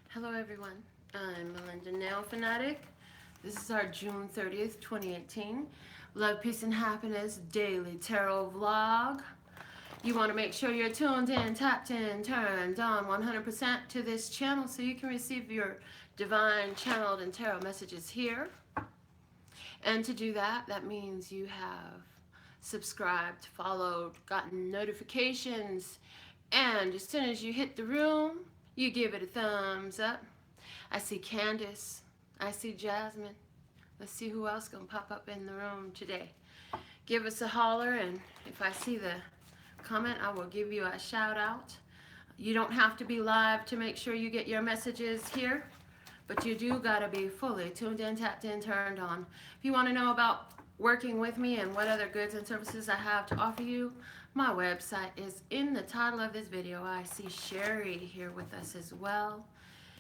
Hello everyone, I'm Melinda, NailFanatic. This is our June 30th, 2018 Love, Peace, and Happiness Daily Tarot Vlog. You want to make sure you're tuned in, tapped in, turned on 100% to this channel so you can receive your divine channeled and tarot messages here. And to do that, that means you have subscribed, followed, gotten notifications, and as soon as you hit the room, you give it a thumbs up. I see Candace. I see Jasmine. Let's see who else gonna pop up in the room today. Give us a holler, and if I see the comment, I will give you a shout out. You don't have to be live to make sure you get your messages here, but you do gotta be fully tuned in, tapped in, turned on. If you wanna know about working with me and what other goods and services I have to offer you, my website is in the title of this video. I see Sherry here with us as well.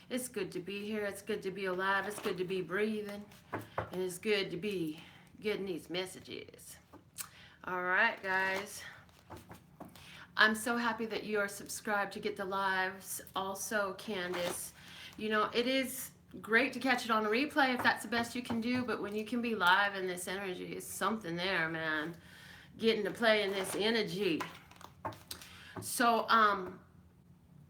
It's good to be here. It's good to be alive. It's good to be breathing. And it's good to be getting these messages. All right, guys. I'm so happy that you are subscribed to get the lives. Also, Candace, you know, it is great to catch it on a replay if that's the best you can do, but when you can be live in this energy, it's something there, man. Getting to play in this energy. So, oh,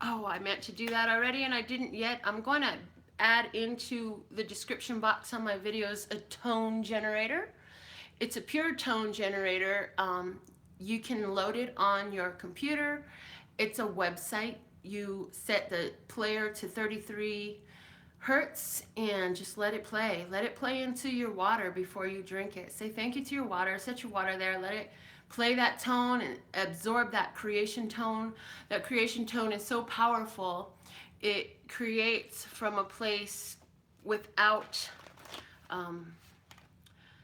I meant to do that already and I didn't yet. I'm going to add into the description box on my videos a tone generator. It's a pure tone generator. You can load it on your computer. It's a website. You set the player to 33 hertz and just let it play. Let it play into your water before you drink it. Say thank you to your water. Set your water there. Let it play that tone and absorb that creation tone. That creation tone is so powerful. It creates from a place without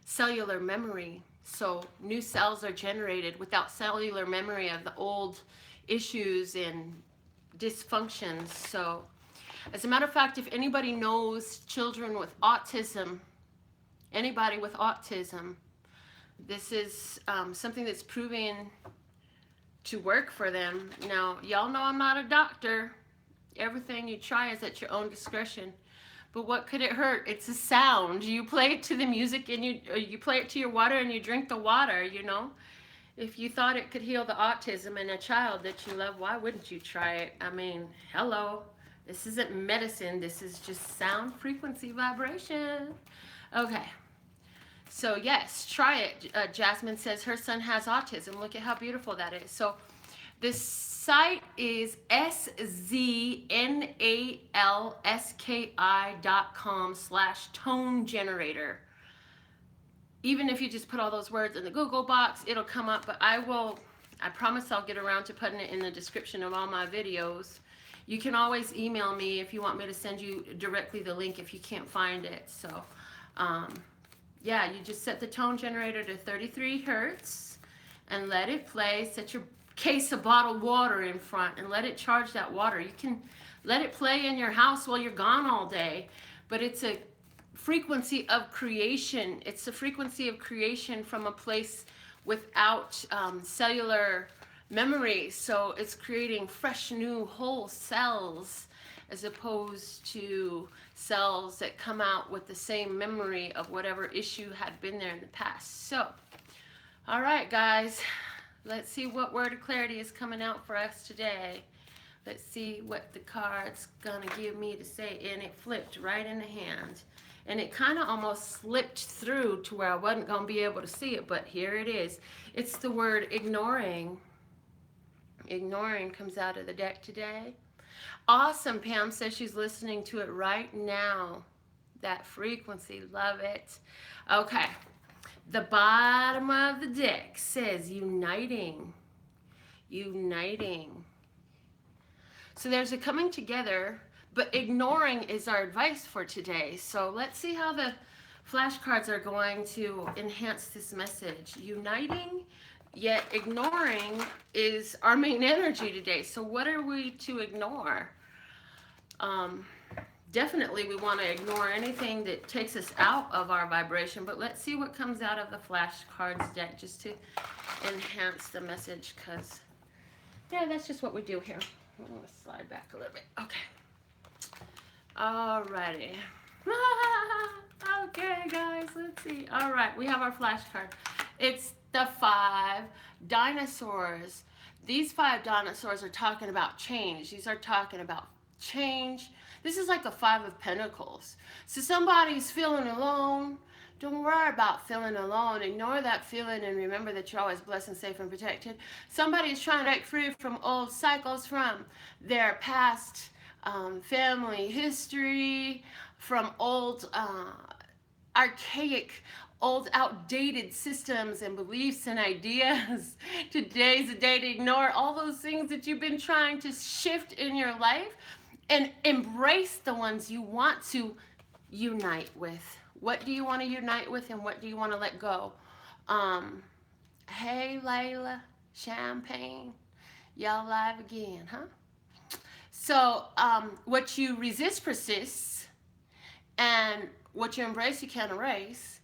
cellular memory. So new cells are generated without cellular memory of the old issues and dysfunctions. So as a matter of fact, if anybody knows children with autism, anybody with autism, this is something that's proving to work for them. Now, y'all know I'm not a doctor. Everything you try is at your own discretion. But what could it hurt? It's a sound. You play it to the music and you play it to your water and you drink the water, you know. If you thought it could heal the autism in a child that you love, why wouldn't you try it? I mean, hello. This isn't medicine. This is just sound, frequency, vibration. Okay. So yes, try it. Jasmine says her son has autism. Look at how beautiful that is. So this site is SZNALSKI.com/tone generator. Even if you just put all those words in the Google box, it'll come up. But I promise I'll get around to putting it in the description of all my videos. You can always email me if you want me to send you directly the link if you can't find it. So, yeah, you just set the tone generator to 33 hertz and let it play. Set your case of bottled water in front and let it charge that water. You can let it play in your house while you're gone all day, but it's a frequency of creation. It's a frequency of creation from a place without cellular memory. So it's creating fresh, new, whole cells as opposed to cells that come out with the same memory of whatever issue had been there in the past. So, all right, guys, let's see what word of clarity is coming out for us today. Let's see what the card's gonna give me to say. And it flipped right in the hand. And it kind of almost slipped through to where I wasn't gonna be able to see it, but here it is. It's the word ignoring. Ignoring comes out of the deck today. Awesome. Pam says she's listening to it right now. That frequency. Love it. Okay. The bottom of the deck says uniting. Uniting. So there's a coming together, but ignoring is our advice for today. So let's see how the flashcards are going to enhance this message. Uniting, yet ignoring is our main energy today. So what are we to ignore? Definitely we want to ignore anything that takes us out of our vibration, but let's see what comes out of the flashcards deck just to enhance the message, because Yeah, that's just what we do here. I'm going to slide back a little bit. Okay. Alrighty. Okay, guys, let's see. All right, we have our flashcard. It's the 5 dinosaurs. These 5 dinosaurs are talking about change. These are talking about change. This is like the 5 of Pentacles. So somebody's feeling alone. Don't worry about feeling alone. Ignore that feeling and remember that you're always blessed and safe and protected. Somebody's trying to break free from old cycles from their past family history, from old archaic, old outdated systems and beliefs and ideas. Today's the day to ignore all those things that you've been trying to shift in your life and embrace the ones you want to unite with. What do you want to unite with and what do you want to let go? Hey, Layla, Champagne, y'all live again, huh? So what you resist persists, and what you embrace you can't erase.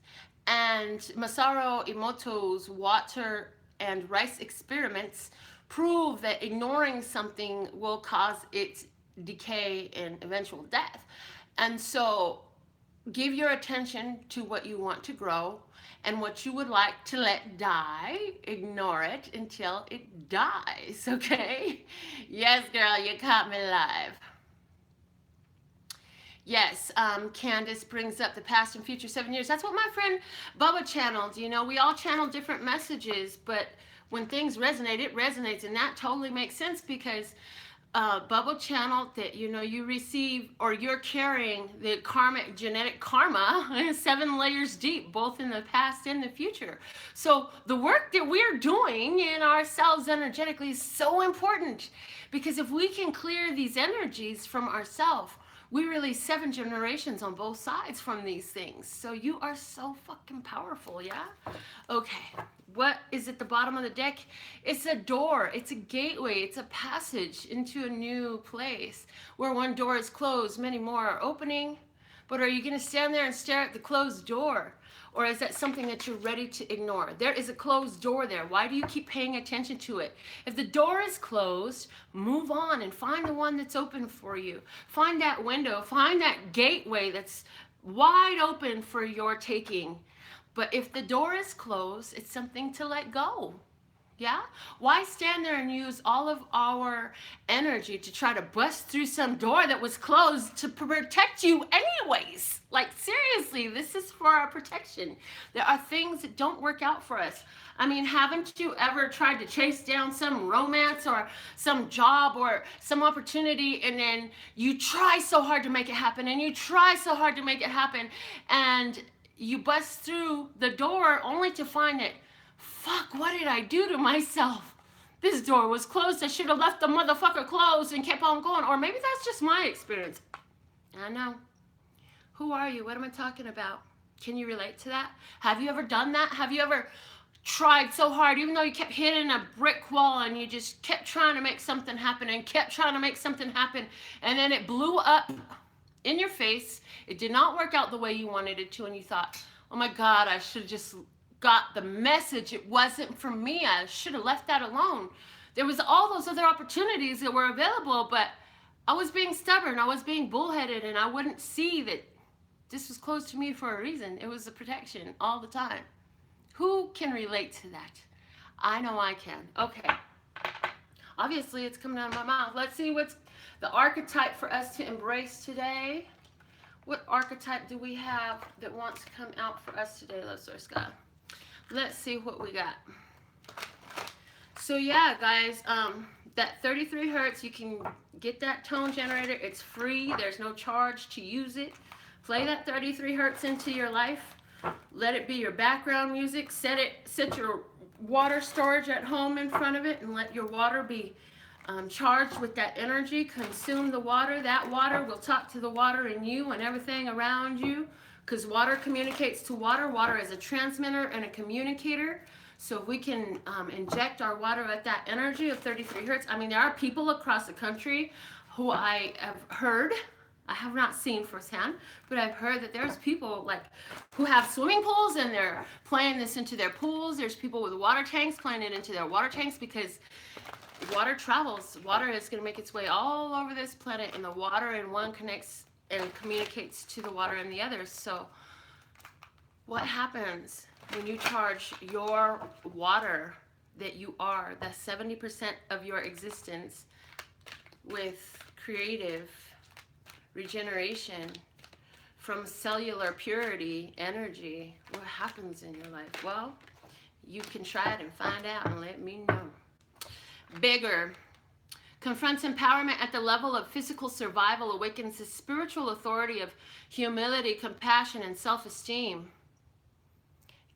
And Masaru Emoto's water and rice experiments prove that ignoring something will cause its decay and eventual death. And so give your attention to what you want to grow and what you would like to let die. Ignore it until it dies, okay? Yes, girl, you caught me live. Yes, Candace brings up the past and future 7 years. That's what my friend Bubba channeled. You know, we all channel different messages, but when things resonate, it resonates, and that totally makes sense because Bubba channeled that, you know, you receive or you're carrying the karmic, genetic karma 7 layers deep, both in the past and the future. So the work that we're doing in ourselves energetically is so important because if we can clear these energies from ourselves, we release 7 generations on both sides from these things. So you are so fucking powerful, yeah? Okay, what is at the bottom of the deck? It's a door, it's a gateway, it's a passage into a new place. Where one door is closed, many more are opening. But are you gonna stand there and stare at the closed door? Or is that something that you're ready to ignore? There is a closed door there. Why do you keep paying attention to it? If the door is closed, move on and find the one that's open for you. Find that window, find that gateway that's wide open for your taking. But if the door is closed, it's something to let go. Yeah? Why stand there and use all of our energy to try to bust through some door that was closed to protect you anyways? Like, seriously, this is for our protection. There are things that don't work out for us. I mean, haven't you ever tried to chase down some romance or some job or some opportunity, and then you try so hard to make it happen, and you try so hard to make it happen, and you bust through the door only to find that, fuck, what did I do to myself? This door was closed. I should have left the motherfucker closed and kept on going. Or maybe that's just my experience. I know. Who are you? What am I talking about? Can you relate to that? Have you ever done that? Have you ever tried so hard, even though you kept hitting a brick wall and you just kept trying to make something happen and kept trying to make something happen, and then it blew up in your face? It did not work out the way you wanted it to, and you thought, oh my God, I should have just got the message. It wasn't for me. I should have left that alone. There was all those other opportunities that were available, but I was being stubborn. I was being bullheaded, and I wouldn't see that this was closed to me for a reason. It was a protection all the time. Who can relate to that? I know I can. Okay. Obviously, it's coming out of my mouth. Let's see what's the archetype for us to embrace today. What archetype do we have that wants to come out for us today, Love Source God? Let's see what we got. So yeah, guys, that 33 hertz, you can get that tone generator. It's free. There's no charge to use it. Play that 33 hertz into your life. Let it be your background music. Set your water storage at home in front of it and let your water be charged with that energy. Consume the water. That water will talk to the water in you and everything around you. Because water communicates to water. Water is a transmitter and a communicator. So if we can inject our water at that energy of 33 hertz. I mean, there are people across the country who I have heard, I have not seen firsthand, but I've heard that there's people like who have swimming pools and they're playing this into their pools. There's people with water tanks playing it into their water tanks because water travels. Water is going to make its way all over this planet, and the water in one connects and communicates to the water in the other. So what happens when you charge your water that you are, the 70% of your existence, with creative regeneration from cellular purity energy? What happens in your life? Well, you can try it and find out and let me know. Bigger. Confronts empowerment at the level of physical survival, awakens the spiritual authority of humility, compassion, and self-esteem.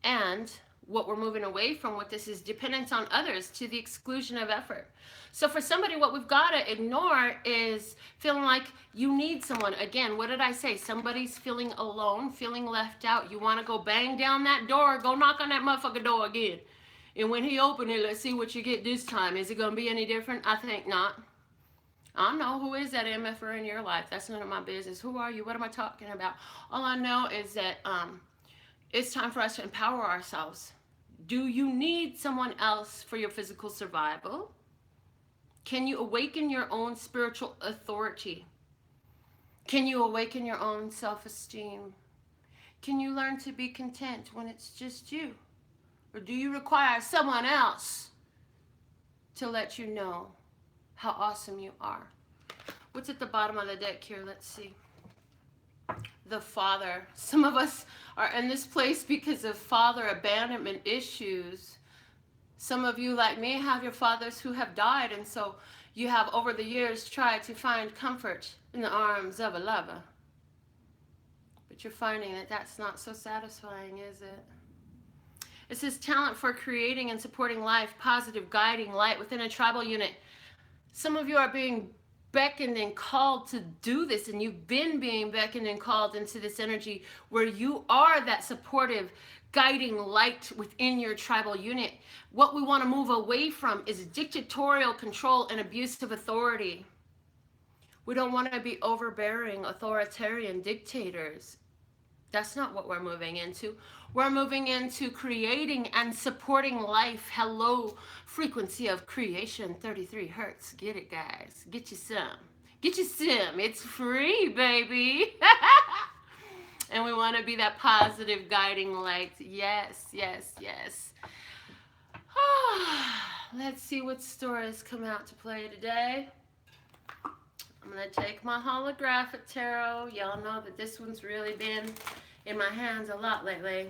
And what we're moving away from with this is dependence on others to the exclusion of effort. So for somebody, what we've got to ignore is feeling like you need someone. Again, what did I say? Somebody's feeling alone, feeling left out. You want to go bang down that door, go knock on that motherfucking door again. And when he opened it, let's see what you get this time. Is it going to be any different? I think not. I don't know who is that MFer in your life. That's none of my business. Who are you? What am I talking about? All I know is that it's time for us to empower ourselves. Do you need someone else for your physical survival? Can you awaken your own spiritual authority? Can you awaken your own self-esteem? Can you learn to be content when it's just you? Or do you require someone else to let you know how awesome you are? What's at the bottom of the deck here? Let's see. The Father. Some of us are in this place because of father abandonment issues. Some of you, like me, have your fathers who have died, and so you have over the years tried to find comfort in the arms of a lover. But you're finding that that's not so satisfying, is it? It says talent for creating and supporting life, positive guiding light within a tribal unit. Some of you are being beckoned and called to do this, and you've been being beckoned and called into this energy where you are that supportive guiding light within your tribal unit. What we want to move away from is dictatorial control and abusive authority. We don't want to be overbearing authoritarian dictators. That's not what we're moving into. We're moving into creating and supporting life. Hello, frequency of creation, 33 hertz. Get it, guys. Get you some. Get you some. It's free, baby. And we want to be that positive guiding light. Yes, yes, yes. Let's see what stories come out to play today. I'm going to take my holographic tarot. Y'all know that this one's really been in my hands a lot lately.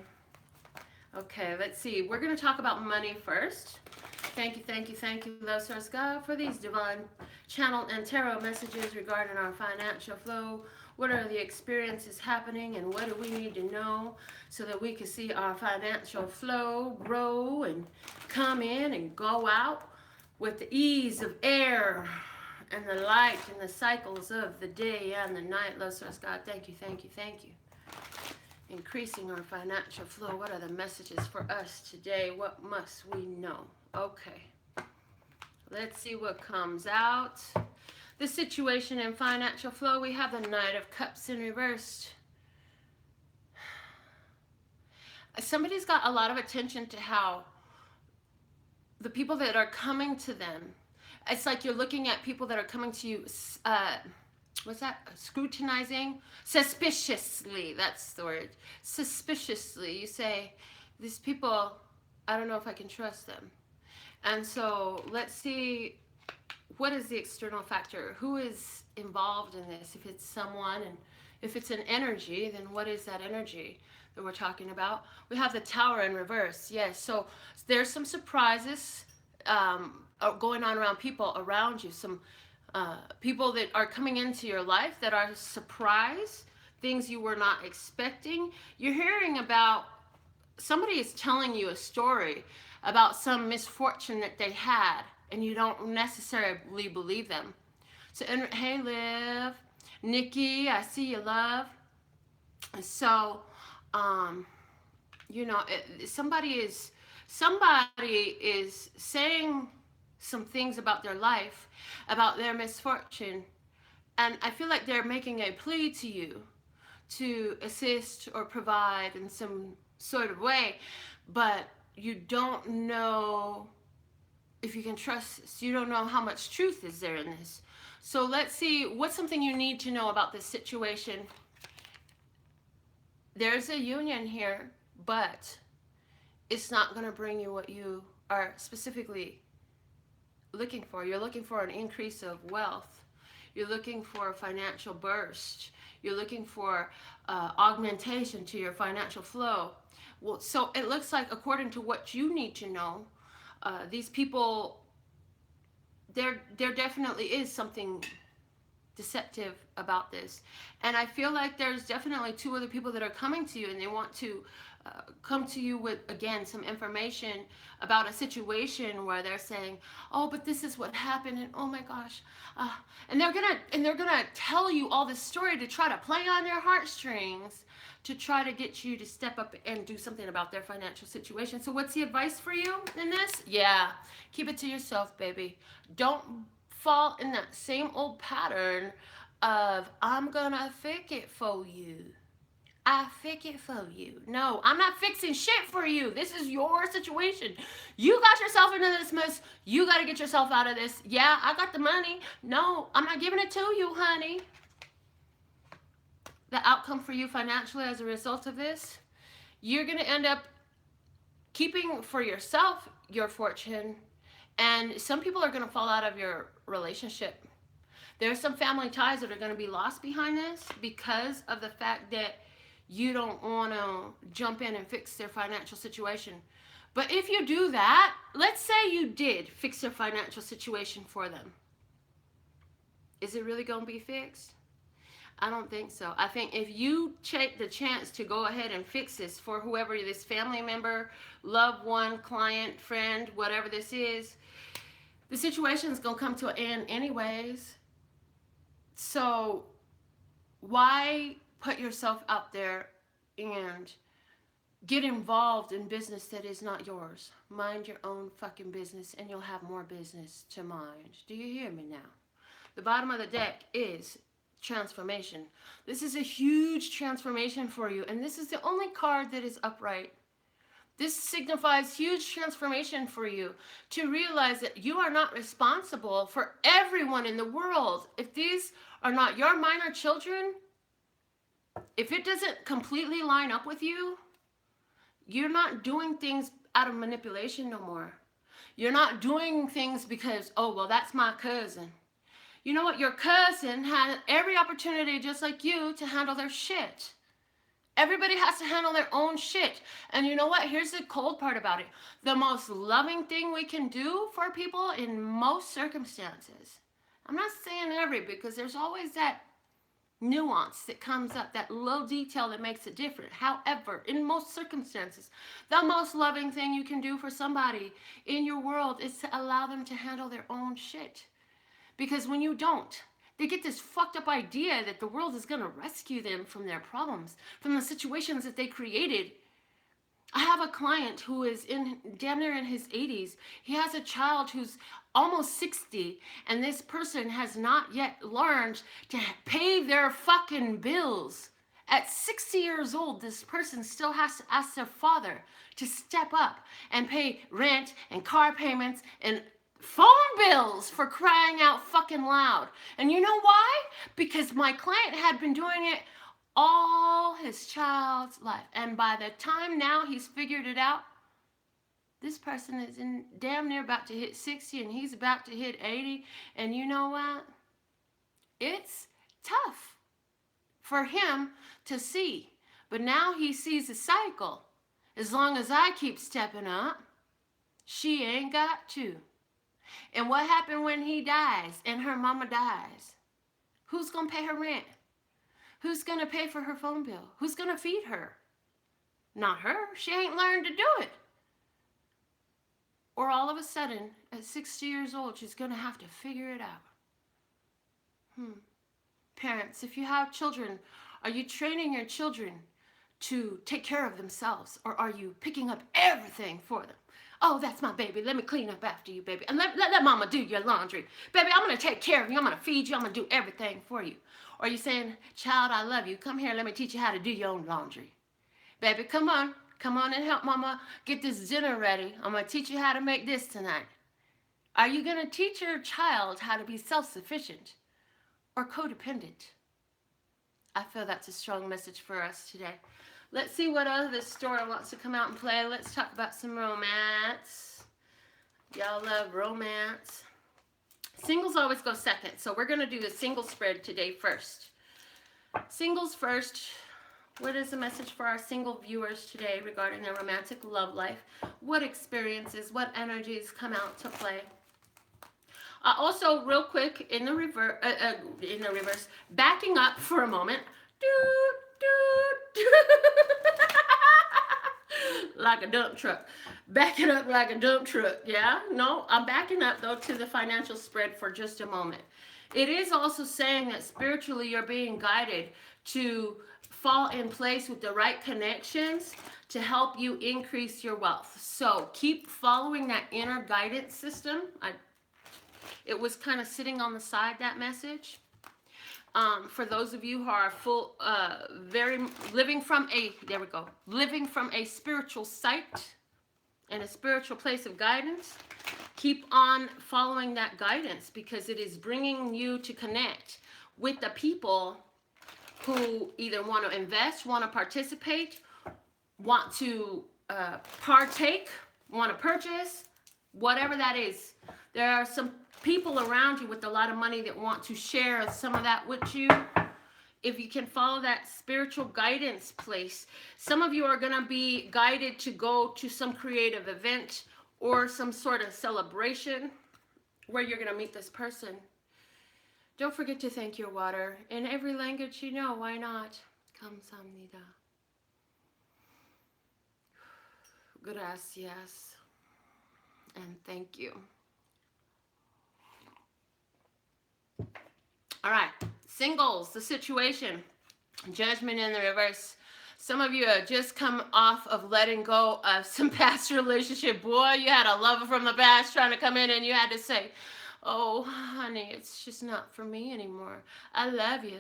Okay, let's see. We're going to talk about money first. Thank you, thank you, thank you, Love Source God, for these divine channel and tarot messages regarding our financial flow. What are the experiences happening, and what do we need to know so that we can see our financial flow grow and come in and go out with the ease of air and the light and the cycles of the day and the night. Love Source God, thank you, thank you, thank you. Increasing our financial flow. What are the messages for us today? What must we know? Okay. Let's see what comes out. The situation in financial flow, we have the Knight of Cups in reversed. Somebody's got a lot of attention to how the people that are coming to them, it's like you're looking at people that are coming to you, what's that? Scrutinizing? Suspiciously, that's the word. Suspiciously. You say, these people, I don't know if I can trust them. And so let's see, what is the external factor? Who is involved in this? If it's someone, and if it's an energy, then what is that energy that we're talking about? We have the Tower in reverse. Yes, so there's some surprises going on around people around you. Some people that are coming into your life that are surprise, things you were not expecting. You're hearing about, somebody is telling you a story about some misfortune that they had, and you don't necessarily believe them. So, hey, Liv, Nikki, I see you, love. So, you know, somebody is saying some things about their life, about their misfortune, and I feel like they're making a plea to you to assist or provide in some sort of way, but you don't know if you can trust this. You don't know how much truth is there in this. So let's see, what's something you need to know about this situation? There's a union here, but it's not going to bring you what you are specifically looking for. You're looking for an increase of wealth. You're looking for a financial burst. You're looking for augmentation to your financial flow. Well, so it looks like, according to what you need to know, these people, there definitely is something deceptive about this. And I feel like there's definitely two other people that are coming to you, and they want to come to you with, again, some information about a situation where they're saying, oh, but this is what happened, and oh my gosh, and they're gonna tell you all this story to try to play on your heartstrings, to try to get you to step up and do something about their financial situation. So what's the advice for you in this? Yeah, keep it to yourself, baby. Don't fall in that same old pattern of, I'm gonna fix it for you. I fix it for you. No, I'm not fixing shit for you. This is your situation. You got yourself into this mess. You got to get yourself out of this. Yeah, I got the money. No, I'm not giving it to you, honey. The outcome for you financially as a result of this, you're going to end up keeping for yourself your fortune, and some people are going to fall out of your relationship. There's some family ties that are going to be lost behind this because of the fact that you don't want to jump in and fix their financial situation. But if you do that, let's say you did fix their financial situation for them. Is it really going to be fixed? I don't think so. I think if you take the chance to go ahead and fix this for whoever this family member, loved one, client, friend, whatever this is, the situation is going to come to an end anyways. So why put yourself out there and get involved in business that is not yours? Mind your own fucking business, and you'll have more business to mind. Do you hear me now? The bottom of the deck is transformation. This is a huge transformation for you, and this is the only card that is upright. This signifies huge transformation for you, to realize that you are not responsible for everyone in the world. If these are not your minor children, if it doesn't completely line up with you, you're not doing things out of manipulation no more. You're not doing things because, oh, well, that's my cousin. You know what? Your cousin had every opportunity, just like you, to handle their shit. Everybody has to handle their own shit. And you know what? Here's the cold part about it. The most loving thing we can do for people in most circumstances, I'm not saying every, because there's always that nuance that comes up, that little detail that makes it different. However, in most circumstances, the most loving thing you can do for somebody in your world is to allow them to handle their own shit. Because when you don't, they get this fucked up idea that the world is going to rescue them from their problems, from the situations that they created. I have a client who is damn near in his 80s. He has a child who's almost 60, and this person has not yet learned to pay their fucking bills. At 60 years old, this person still has to ask their father to step up and pay rent and car payments and phone bills, for crying out fucking loud. And you know why? Because my client had been doing it all his child's life, and by the time now he's figured it out, this person is damn near about to hit 60, and he's about to hit 80. And you know what? It's tough for him to see, but now he sees a cycle. As long as I keep stepping up, she ain't got to. And what happened when he dies and her mama dies? Who's gonna pay her rent? Who's going to pay for her phone bill? Who's going to feed her? Not her. She ain't learned to do it. Or all of a sudden, at 60 years old, she's going to have to figure it out. Parents, if you have children, are you training your children to take care of themselves? Or are you picking up everything for them? Oh, that's my baby. Let me clean up after you, baby. And let mama do your laundry. Baby, I'm going to take care of you. I'm going to feed you. I'm going to do everything for you. Or you saying, child, I love you. Come here, let me teach you how to do your own laundry. Baby, come on. Come on and help mama get this dinner ready. I'm going to teach you how to make this tonight. Are you going to teach your child how to be self-sufficient or codependent? I feel that's a strong message for us today. Let's see what other story wants to come out and play. Let's talk about some romance. Y'all love romance. Singles always go second, so we're going to do the single spread today first. Singles first. What is the message for our single viewers today regarding their romantic love life? What experiences, what energies come out to play? Also, real quick, in the reverse, backing up for a moment. Like a dump truck. Backing up like a dump truck, yeah? No, I'm backing up, though, to the financial spread for just a moment. It is also saying that spiritually you're being guided to fall in place with the right connections to help you increase your wealth. So keep following that inner guidance system. It was kind of sitting on the side, that message. For those of you who are living from a spiritual sight and a spiritual place of guidance, keep on following that guidance because it is bringing you to connect with the people who either want to invest, want to participate, want to partake, want to purchase, whatever that is. There are some people around you with a lot of money that want to share some of that with you. If you can follow that spiritual guidance place, some of you are going to be guided to go to some creative event or some sort of celebration where you're going to meet this person. Don't forget to thank your water in every language you know. Why not? Kamsahamnida. Gracias. And thank you. All right, singles, the situation, judgment in the reverse. Some of you have just come off of letting go of some past relationship. Boy, you had a lover from the past trying to come in and you had to say, oh, honey, it's just not for me anymore. I love you,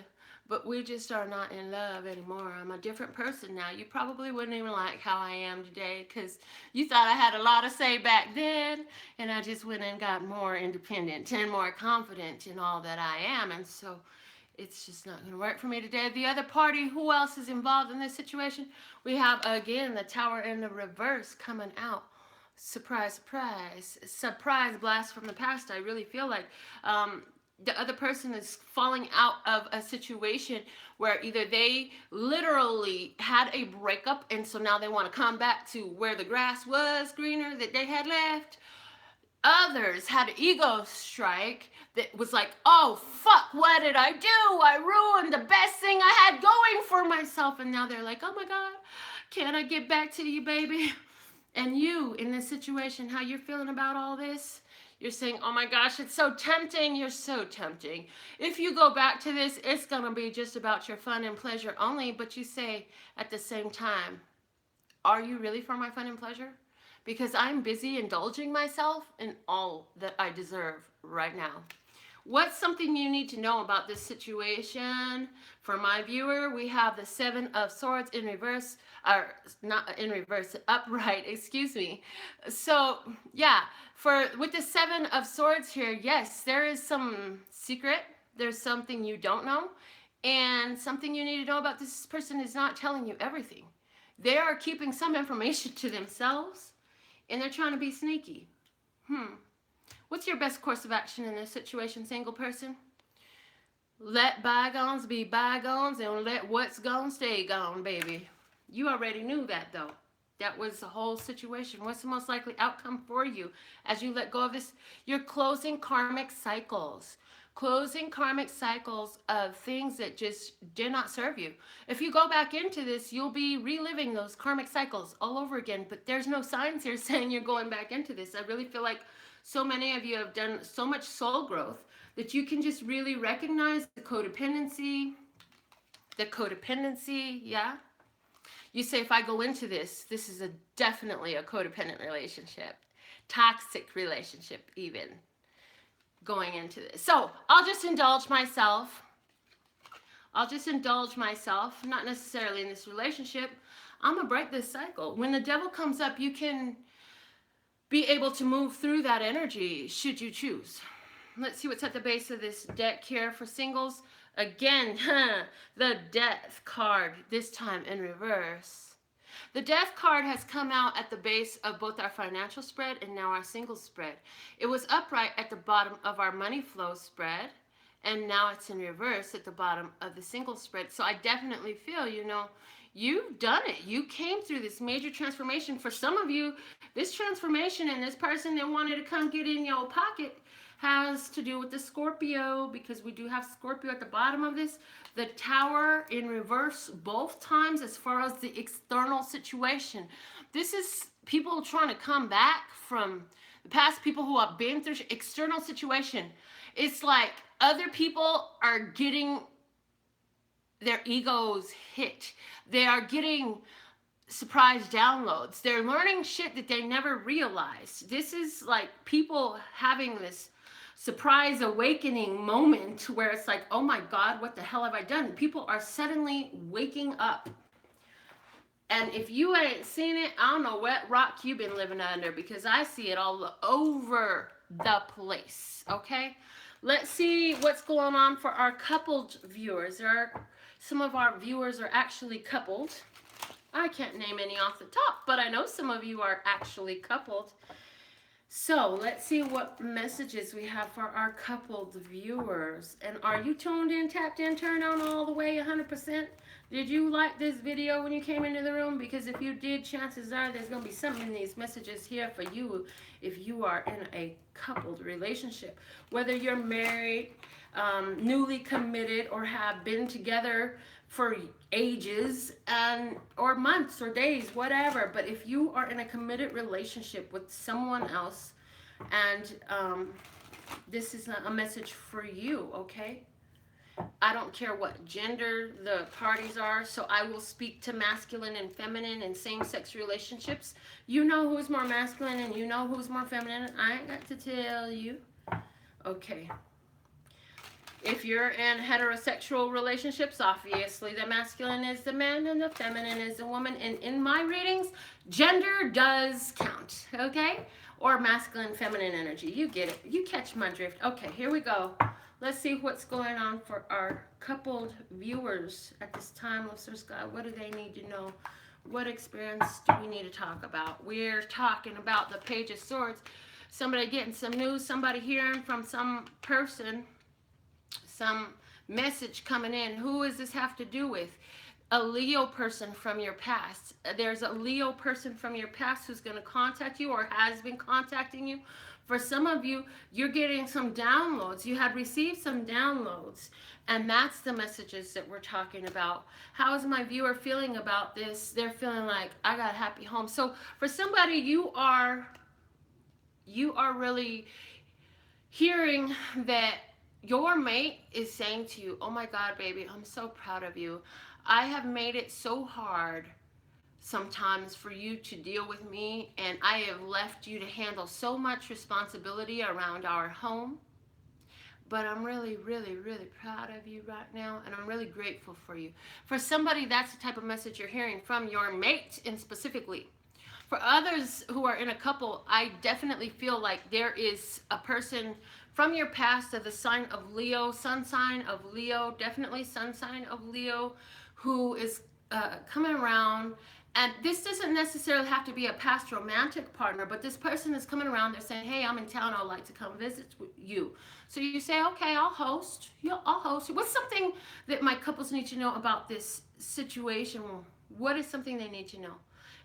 but we just are not in love anymore. I'm a different person now. You probably wouldn't even like how I am today because you thought I had a lot to say back then, and I just went and got more independent and more confident in all that I am, and so it's just not going to work for me today. The other party, who else is involved in this situation? We have, again, the Tower in the reverse coming out. Surprise, surprise. Surprise blast from the past. I really feel like the other person is falling out of a situation where either they literally had a breakup and so now they want to come back to where the grass was greener that they had left. Others had an ego strike that was like, oh, fuck, what did I do? I ruined the best thing I had going for myself. And now they're like, oh my God, can I get back to you, baby? And you, in this situation, how you're feeling about all this? You're saying, oh my gosh, it's so tempting. You're so tempting. If you go back to this, it's going to be just about your fun and pleasure only. But you say at the same time, are you really for my fun and pleasure? Because I'm busy indulging myself in all that I deserve right now. What's something you need to know about this situation? For my viewer, we have the Seven of Swords in reverse, or not in reverse, upright, excuse me. So, yeah, with the Seven of Swords here, yes, there is some secret. There's something you don't know. And something you need to know about this person is not telling you everything. They are keeping some information to themselves. And they're trying to be sneaky. What's your best course of action in this situation, single person? Let bygones be bygones and let what's gone stay gone, baby. You already knew that, though. That was the whole situation. What's the most likely outcome for you as you let go of this? You're closing karmic cycles. Closing karmic cycles of things that just did not serve you. If you go back into this, you'll be reliving those karmic cycles all over again. But there's no signs here saying you're going back into this. I really feel like so many of you have done so much soul growth that you can just really recognize the codependency. Yeah. You say, if I go into this, this is definitely a codependent relationship. Toxic relationship even. Going into this. So I'll just indulge myself. Not necessarily in this relationship. I'm going to break this cycle. When the devil comes up, you can be able to move through that energy should you choose. Let's see what's at the base of this deck here for singles. Again, the Death card, this time in reverse. The Death card has come out at the base of both our financial spread and now our single spread. It was upright at the bottom of our money flow spread, and now it's in reverse at the bottom of the single spread. So I definitely feel, you know, you've done it. You came through this major transformation. For some of you, this transformation and this person that wanted to come get in your pocket has to do with the Scorpio, because we do have Scorpio at the bottom of this. The Tower in reverse both times as far as the external situation. This is people trying to come back from the past, people who have been through external situation. It's like other people are getting their egos hit. They are getting surprise downloads. They're learning shit that they never realized. This is like people having this surprise awakening moment where it's like, oh my God, what the hell have I done? People are suddenly waking up. And if you ain't seen it, I don't know what rock you've been living under, because I see it all over the place, okay? Let's see what's going on for our coupled viewers. Some of our viewers are actually coupled. I can't name any off the top, but I know some of you are actually coupled. So let's see what messages we have for our coupled viewers. And are you tuned in, tapped in, turned on all the way 100%? Did you like this video when you came into the room? Because if you did, chances are there's going to be something in these messages here for you if you are in a coupled relationship. Whether you're married, newly committed, or have been together for ages and or months or days, whatever. But if you are in a committed relationship with someone else, and this is a message for you, okay? I don't care what gender the parties are, so I will speak to masculine and feminine and same-sex relationships. You know who's more masculine and you know who's more feminine. I ain't got to tell you. Okay. If you're in heterosexual relationships, obviously the masculine is the man and the feminine is the woman. And in my readings, gender does count, okay? Or masculine, feminine energy. You get it. You catch my drift. Okay, here we go. Let's see what's going on for our coupled viewers at this time. Listeners, God, what do they need to know? What experience do we need to talk about? We're talking about the Page of Swords. Somebody getting some news, somebody hearing from some person, some message coming in. Who does this have to do with? A Leo person from your past. There's a Leo person from your past who's going to contact you or has been contacting you. For some of you, you're getting some downloads. You had received some downloads, and that's the messages that we're talking about. How is my viewer feeling about this? They're feeling like, I got a happy home. So for somebody, you are really hearing that your mate is saying to you, oh my God, baby, I'm so proud of you. I have made it so hard sometimes for you to deal with me, and I have left you to handle so much responsibility around our home. But I'm really, really, really proud of you right now, and I'm really grateful for you. For somebody, that's the type of message you're hearing from your mate, and specifically. For others who are in a couple, I definitely feel like there is a person from your past of the sign of Leo, sun sign of Leo, definitely sun sign of Leo, who is coming around. And this doesn't necessarily have to be a past romantic partner, but this person is coming around. They're saying, hey, I'm in town. I'd like to come visit you. So you say, okay, I'll host. I'll host. What's something that my couples need to know about this situation? What is something they need to know?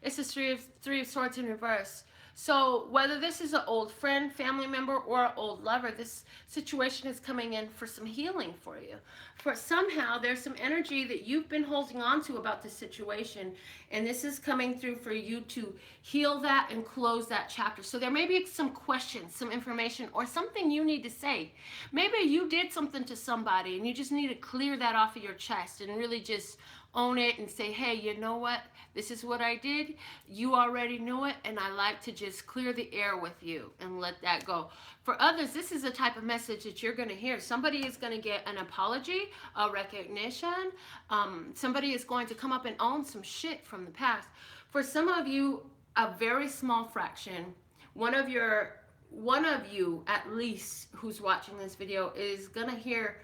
It's the three of Swords in reverse. So whether this is an old friend, family member, or an old lover, this situation is coming in for some healing for you. For somehow there's some energy that you've been holding on to about this situation, and this is coming through for you to heal that and close that chapter. So there may be some questions, some information, or something you need to say. Maybe you did something to somebody and you just need to clear that off of your chest and really just own it and say, hey, you know what? This is what I did. You already know it, and I like to just clear the air with you and let that go. For others, this is the type of message that you're going to hear. Somebody is going to get an apology, a recognition. Somebody is going to come up and own some shit from the past. For some of you, a very small fraction one of you at least who's watching this video is gonna hear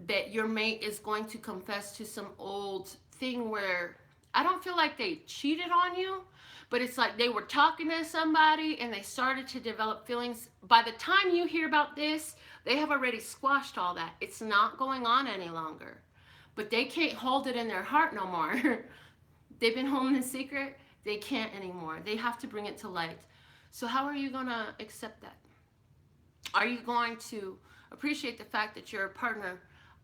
that your mate is going to confess to some old thing where I don't feel like they cheated on you, but it's like they were talking to somebody and they started to develop feelings. By the time you hear about this, they have already squashed all that. It's not going on any longer. But they can't hold it in their heart no more. They've been holding a secret. They can't anymore. They have to bring it to light. So how are you going to accept that? Are you going to appreciate the fact that your partner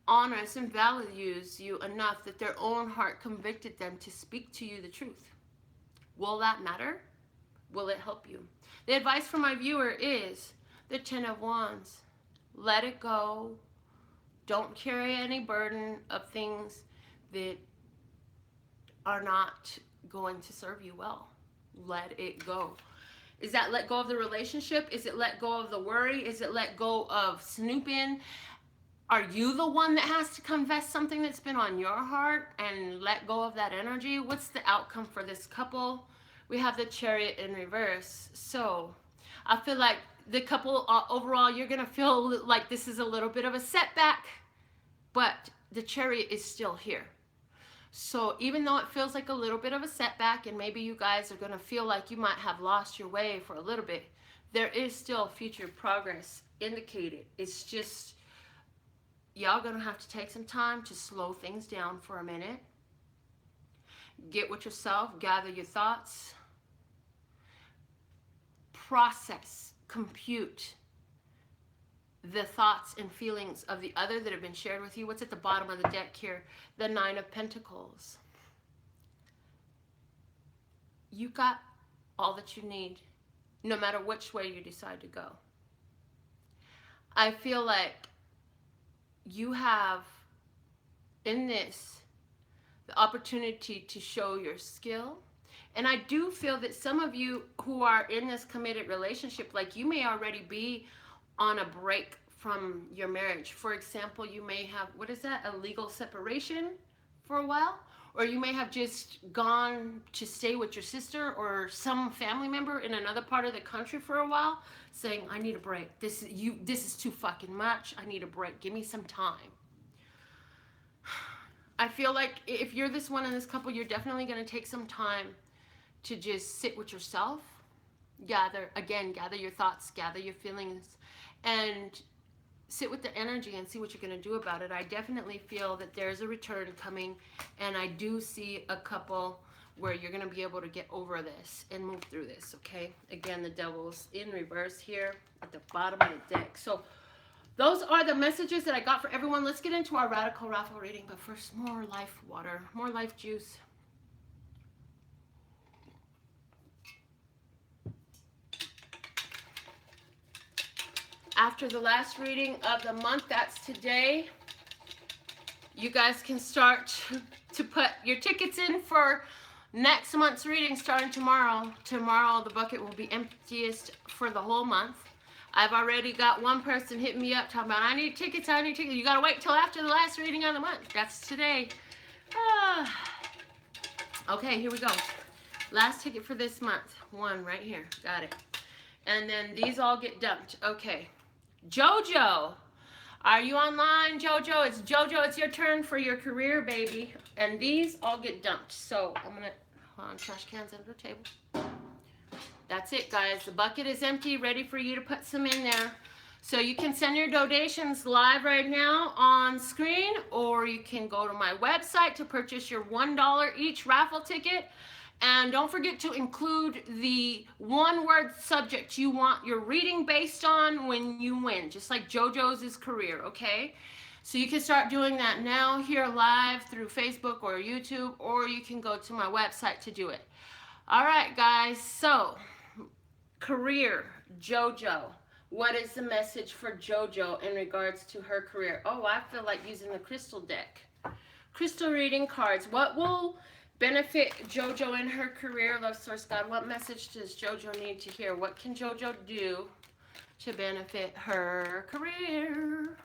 honors and values you enough that their own heart convicted them to speak to you the truth? Will that matter? Will it help you? The advice for my viewer is the 10 of Wands. Let it go. Don't carry any burden of things that are not going to serve you well. Let it go. Is that let go of the relationship? Is it let go of the worry? Is it let go of snooping? Are you the one that has to confess something that's been on your heart and let go of that energy? What's the outcome for this couple? We have the Chariot in reverse. So I feel like the couple, overall, you're going to feel like this is a little bit of a setback, but the Chariot is still here. So even though it feels like a little bit of a setback and maybe you guys are going to feel like you might have lost your way for a little bit, there is still future progress indicated. It's just y'all going to have to take some time to slow things down for a minute. Get with yourself, gather your thoughts, process, compute the thoughts and feelings of the other that have been shared with you. What's at the bottom of the deck here? The 9 of Pentacles. You got all that you need, no matter which way you decide to go. I feel like you have, in this, the opportunity to show your skill. And I do feel that some of you who are in this committed relationship, like you may already be on a break from your marriage. For example, you may have, what is that, a legal separation for a while? Or you may have just gone to stay with your sister or some family member in another part of the country for a while, saying, I need a break. This is too fucking much. I need a break. Give me some time. I feel like if you're this one in this couple, you're definitely going to take some time to just sit with yourself, gather your thoughts, gather your feelings, and sit with the energy and see what you're going to do about it. I definitely feel that there's a return coming, and I do see a couple where you're going to be able to get over this and move through this, okay? Again, the Devil's in reverse here at the bottom of the deck. So those are the messages that I got for everyone. Let's get into our radical raffle reading, but first, more life water, more life juice. After the last reading of the month, that's today, you guys can start to put your tickets in for next month's reading starting tomorrow. Tomorrow, the bucket will be emptiest for the whole month. I've already got one person hitting me up talking about, I need tickets, I need tickets. You got to wait till after the last reading of the month. That's today. Okay, here we go. Last ticket for this month. One right here. Got it. And then these all get dumped. Okay. Jojo, are you online, Jojo? It's Jojo. It's your turn for your career, baby. And these all get dumped. So I'm going to, hold on, trash cans under the table. That's it, guys. The bucket is empty, ready for you to put some in there. So you can send your donations live right now on screen, or you can go to my website to purchase your $1 each raffle ticket. And don't forget to include the one-word subject you want your reading based on when you win, just like JoJo's career, okay? So you can start doing that now here live through Facebook or YouTube, or you can go to my website to do it. All right, guys, so career, JoJo. What is the message for JoJo in regards to her career? Oh, I feel like using the crystal deck. Crystal reading cards. What will benefit JoJo in her career? Love source God, what message does JoJo need to hear? What can JoJo do to benefit her career?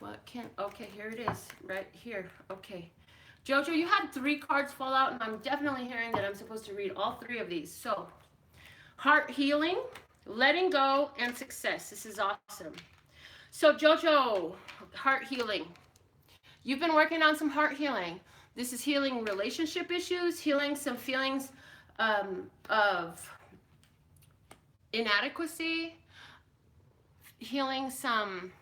What can, okay, here it is, right here. Okay. JoJo, you had 3 cards fall out, and I'm definitely hearing that I'm supposed to read all 3 of these. So, heart healing, letting go and success. This is awesome. So Jojo, heart healing. You've been working on some heart healing. This is healing relationship issues, healing some feelings of inadequacy, healing some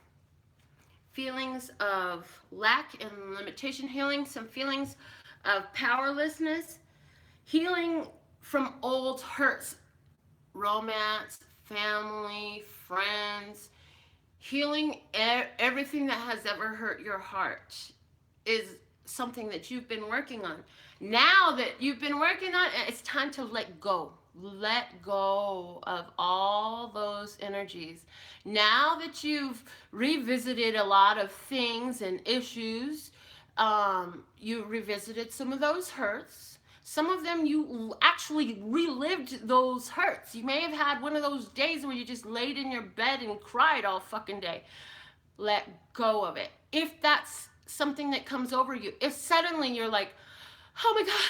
feelings of lack and limitation, healing some feelings of powerlessness, healing from old hurts, romance, family, friends, healing everything that has ever hurt your heart is something that you've been working on. Now that you've been working on it, it's time to let go. Let go of all those energies. Now that you've revisited a lot of things and issues, you revisited some of those hurts. Some of them you actually relived those hurts. You may have had one of those days where you just laid in your bed and cried all fucking day. Let go of it. If that's something that comes over you, if suddenly you're like, oh my God,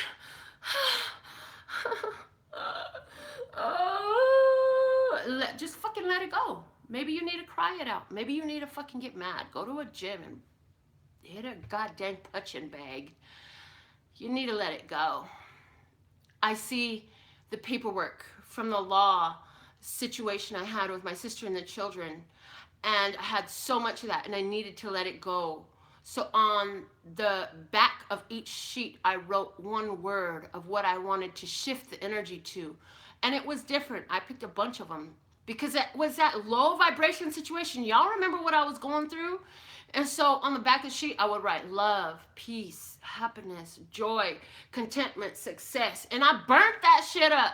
just fucking let it go. Maybe you need to cry it out. Maybe you need to fucking get mad. Go to a gym and hit a goddamn punching bag. You need to let it go. I see the paperwork from the law situation I had with my sister and the children, and I had so much of that, and I needed to let it go. So on the back of each sheet, I wrote one word of what I wanted to shift the energy to, and it was different. I picked a bunch of them because it was that low vibration situation. Y'all remember what I was going through? And so on the back of the sheet, I would write love, peace, happiness, joy, contentment, success. And I burnt that shit up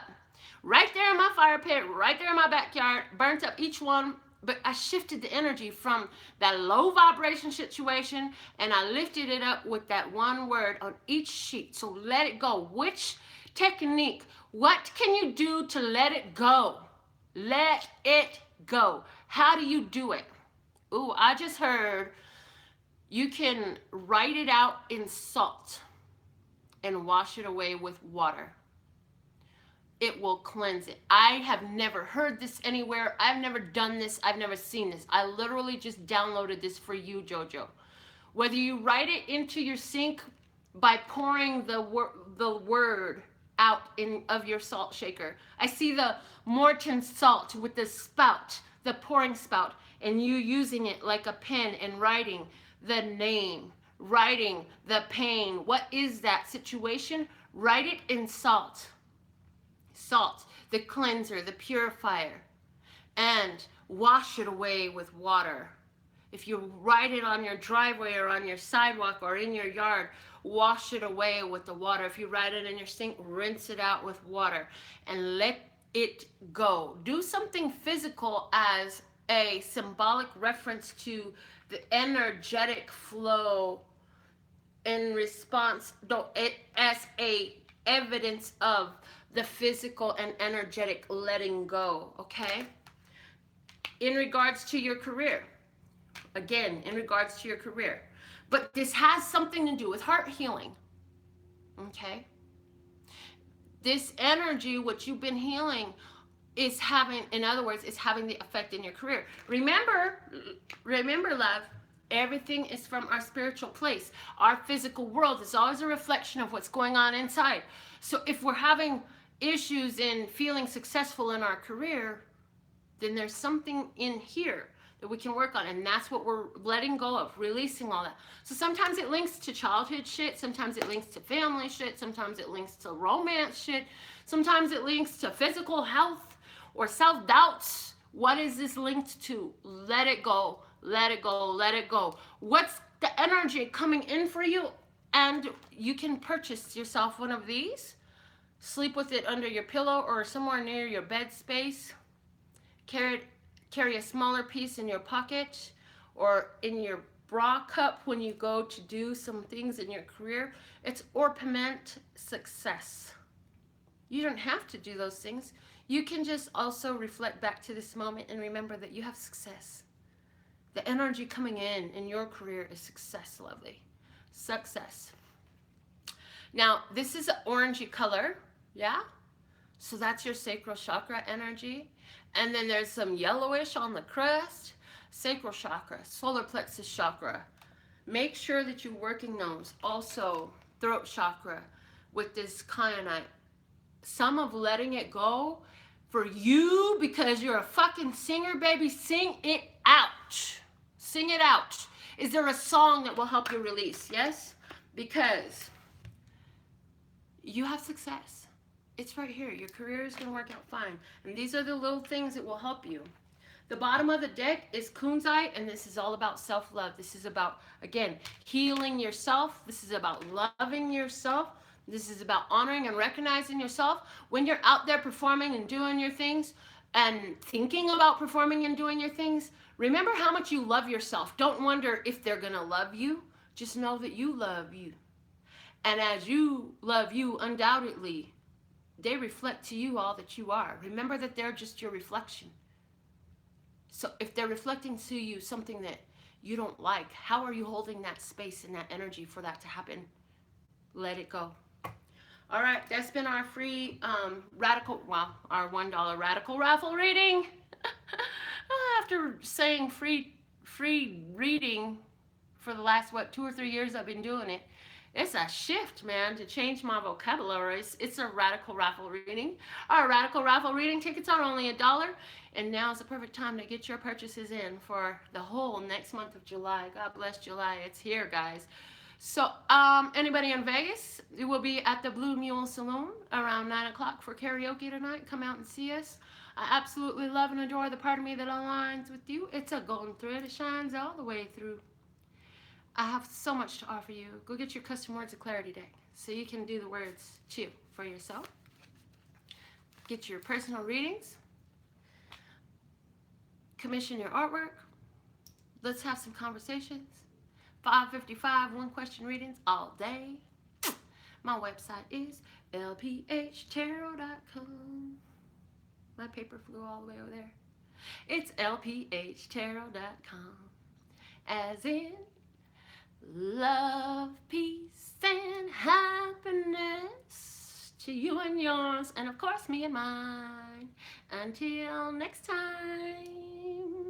right there in my fire pit, right there in my backyard, burnt up each one. But I shifted the energy from that low vibration situation, and I lifted it up with that one word on each sheet. So let it go. Which technique? What can you do to let it go? Let it go. How do you do it? Ooh, I just heard you can write it out in salt and wash it away with water. It will cleanse it. I have never heard this anywhere. I've never done this. I've never seen this. I literally just downloaded this for you, Jojo. Whether you write it into your sink by pouring the word out of your salt shaker. I see the Morton salt with the spout, the pouring spout, and you using it like a pen and writing the name, writing the pain. What is that situation? Write it in salt. Salt, the cleanser, the purifier, and wash it away with water. If you write it on your driveway or on your sidewalk or in your yard, wash it away with the water. If you write it in your sink, rinse it out with water and let it go. Do something physical as a symbolic reference to the energetic flow in response, as a evidence of the physical and energetic letting go, okay? In regards to your career, again, in regards to your career, but this has something to do with heart healing, okay? This energy, what you've been healing, is having, in other words, is having the effect in your career. Remember, love, everything is from our spiritual place. Our physical world is always a reflection of what's going on inside. So if we're having issues in feeling successful in our career, then there's something in here that we can work on, and that's what we're letting go of, releasing all that. So sometimes it links to childhood shit, sometimes it links to family shit, sometimes it links to romance shit, sometimes it links to physical health or self-doubts. What is this linked to? Let it go, let it go, let it go. What's the energy coming in for you? And you can purchase yourself one of these, sleep with it under your pillow or somewhere near your bed space. Carry a smaller piece in your pocket or in your bra cup when you go to do some things in your career. It's orpiment success. You don't have to do those things. You can just also reflect back to this moment and remember that you have success. The energy coming in your career is success, lovely. Success. Now, this is an orangey color, yeah? So that's your sacral chakra energy. And then there's some yellowish on the crest. Sacral chakra, solar plexus chakra. Make sure that you're working those. Also, throat chakra with this kyanite. Some of letting it go for you because you're a fucking singer, baby. Sing it out. Sing it out. Is there a song that will help you release? Yes? Because you have success. It's right here. Your career is going to work out fine. And these are the little things that will help you. The bottom of the deck is kunzite, and this is all about self-love. This is about, again, healing yourself. This is about loving yourself. This is about honoring and recognizing yourself. When you're out there performing and doing your things and thinking about performing and doing your things, remember how much you love yourself. Don't wonder if they're going to love you. Just know that you love you. And as you love you, undoubtedly, they reflect to you all that you are. Remember that they're just your reflection. So if they're reflecting to you something that you don't like, how are you holding that space and that energy for that to happen? Let it go. All right, that's been our free our $1 radical raffle reading. After saying free reading for the last, 2 or 3 years I've been doing it, it's a shift, man, to change my vocabulary. It's a radical raffle reading. Our radical raffle reading tickets are only $1, and now is the perfect time to get your purchases in for the whole next month of July. God bless July. It's here, guys. So, anybody in Vegas, it will be at the Blue Mule Saloon around 9 o'clock for karaoke tonight. Come out and see us. I absolutely love and adore the part of me that aligns with you. It's a golden thread. It shines all the way through. I have so much to offer you. Go get your custom words of clarity deck so you can do the words too for yourself. Get your personal readings. Commission your artwork. Let's have some conversations. 555 one-question readings all day. My website is LPHtarot.com. My paper flew all the way over there. It's LPHtarot.com. As in love, peace, and happiness to you and yours, and of course me and mine. Until next time.